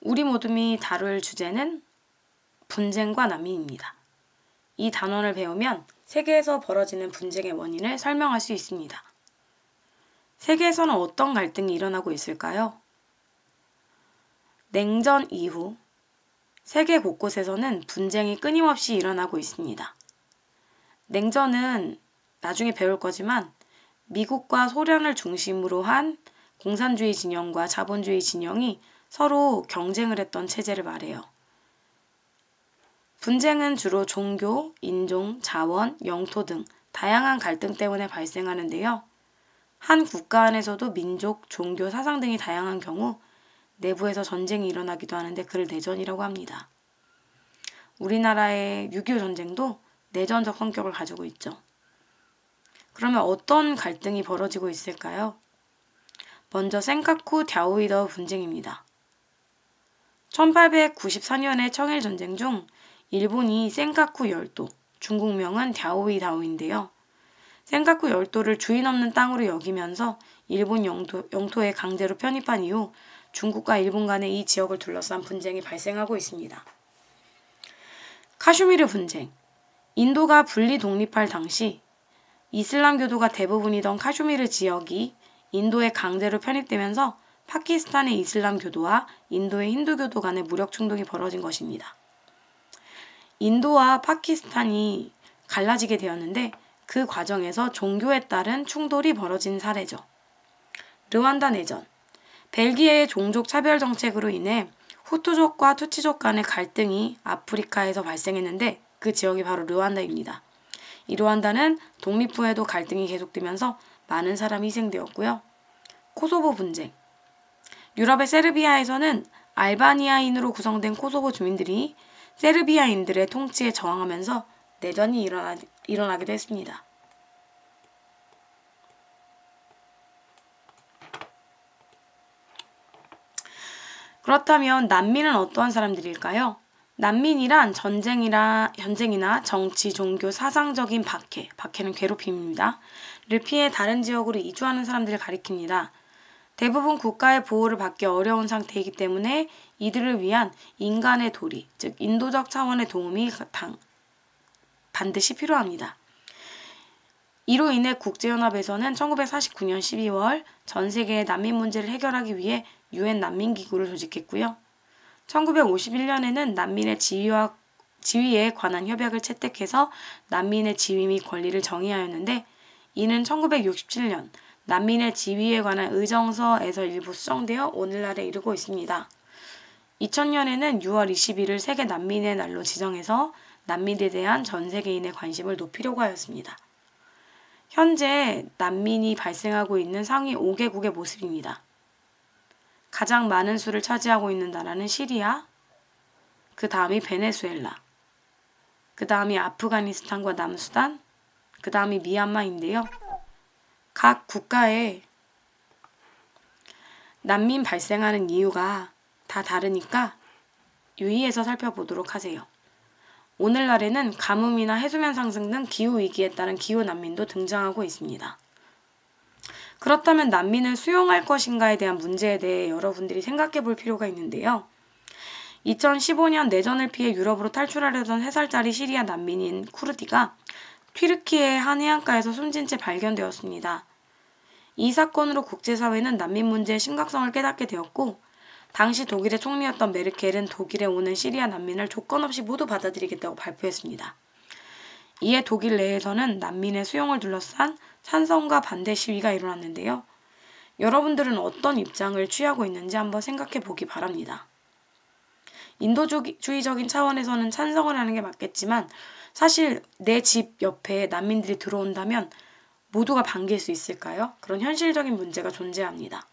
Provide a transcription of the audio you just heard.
우리 모둠이 다룰 주제는 분쟁과 난민입니다. 이 단원을 배우면 세계에서 벌어지는 분쟁의 원인을 설명할 수 있습니다. 세계에서는 어떤 갈등이 일어나고 있을까요? 냉전 이후 세계 곳곳에서는 분쟁이 끊임없이 일어나고 있습니다. 냉전은 나중에 배울 거지만 미국과 소련을 중심으로 한 공산주의 진영과 자본주의 진영이 서로 경쟁을 했던 체제를 말해요. 분쟁은 주로 종교, 인종, 자원, 영토 등 다양한 갈등 때문에 발생하는데요. 한 국가 안에서도 민족, 종교, 사상 등이 다양한 경우 내부에서 전쟁이 일어나기도 하는데 그를 내전이라고 합니다. 우리나라의 6.25 전쟁도 내전적 성격을 가지고 있죠. 그러면 어떤 갈등이 벌어지고 있을까요? 먼저 센카쿠 갸오이더 분쟁입니다. 1894년의 청일전쟁 중 일본이 센카쿠 열도, 중국명은 갸오이다오인데요. 센카쿠 열도를 주인 없는 땅으로 여기면서 일본 영토에 강제로 편입한 이후 중국과 일본 간의 이 지역을 둘러싼 분쟁이 발생하고 있습니다. 카슈미르 분쟁. 인도가 분리 독립할 당시 이슬람교도가 대부분이던 카슈미르 지역이 인도에 강제로 편입되면서 파키스탄의 이슬람교도와 인도의 힌두교도 간의 무력 충돌이 벌어진 것입니다. 인도와 파키스탄이 갈라지게 되었는데 그 과정에서 종교에 따른 충돌이 벌어진 사례죠. 르완다 내전. 벨기에의 종족 차별 정책으로 인해 후투족과 투치족 간의 갈등이 아프리카에서 발생했는데 그 지역이 바로 르완다입니다. 이 르완다는 독립 후에도 갈등이 계속되면서 많은 사람이 희생되었고요. 코소보 분쟁. 유럽의 세르비아에서는 알바니아인으로 구성된 코소보 주민들이 세르비아인들의 통치에 저항하면서 내전이 일어나기도 했습니다. 그렇다면 난민은 어떠한 사람들일까요? 난민이란 전쟁이나 정치, 종교, 사상적인 박해는 괴롭힘입니다. 를 피해 다른 지역으로 이주하는 사람들을 가리킵니다. 대부분 국가의 보호를 받기 어려운 상태이기 때문에 이들을 위한 인간의 도리, 즉 인도적 차원의 도움이 반드시 필요합니다. 이로 인해 국제연합에서는 1949년 12월 전 세계의 난민 문제를 해결하기 위해 UN 난민기구를 조직했고요. 1951년에는 난민의 지위에 관한 협약을 채택해서 난민의 지위 및 권리를 정의하였는데 이는 1967년 난민의 지위에 관한 의정서에서 일부 수정되어 오늘날에 이르고 있습니다. 2000년에는 6월 20일을 세계 난민의 날로 지정해서 난민에 대한 전 세계인의 관심을 높이려고 하였습니다. 현재 난민이 발생하고 있는 상위 5개국의 모습입니다. 가장 많은 수를 차지하고 있는 나라는 시리아, 그 다음이 베네수엘라, 그 다음이 아프가니스탄과 남수단, 그 다음이 미얀마인데요. 각 국가의 난민 발생하는 이유가 다 다르니까 유의해서 살펴보도록 하세요. 오늘날에는 가뭄이나 해수면 상승 등 기후위기에 따른 기후난민도 등장하고 있습니다. 그렇다면 난민을 수용할 것인가에 대한 문제에 대해 여러분들이 생각해 볼 필요가 있는데요. 2015년 내전을 피해 유럽으로 탈출하려던 3살짜리 시리아 난민인 쿠르디가 튀르키예의 한 해안가에서 숨진 채 발견되었습니다. 이 사건으로 국제사회는 난민 문제의 심각성을 깨닫게 되었고 당시 독일의 총리였던 메르켈은 독일에 오는 시리아 난민을 조건 없이 모두 받아들이겠다고 발표했습니다. 이에 독일 내에서는 난민의 수용을 둘러싼 찬성과 반대 시위가 일어났는데요. 여러분들은 어떤 입장을 취하고 있는지 한번 생각해 보기 바랍니다. 인도주의적인 차원에서는 찬성을 하는 게 맞겠지만 사실 내 집 옆에 난민들이 들어온다면 모두가 반길 수 있을까요? 그런 현실적인 문제가 존재합니다.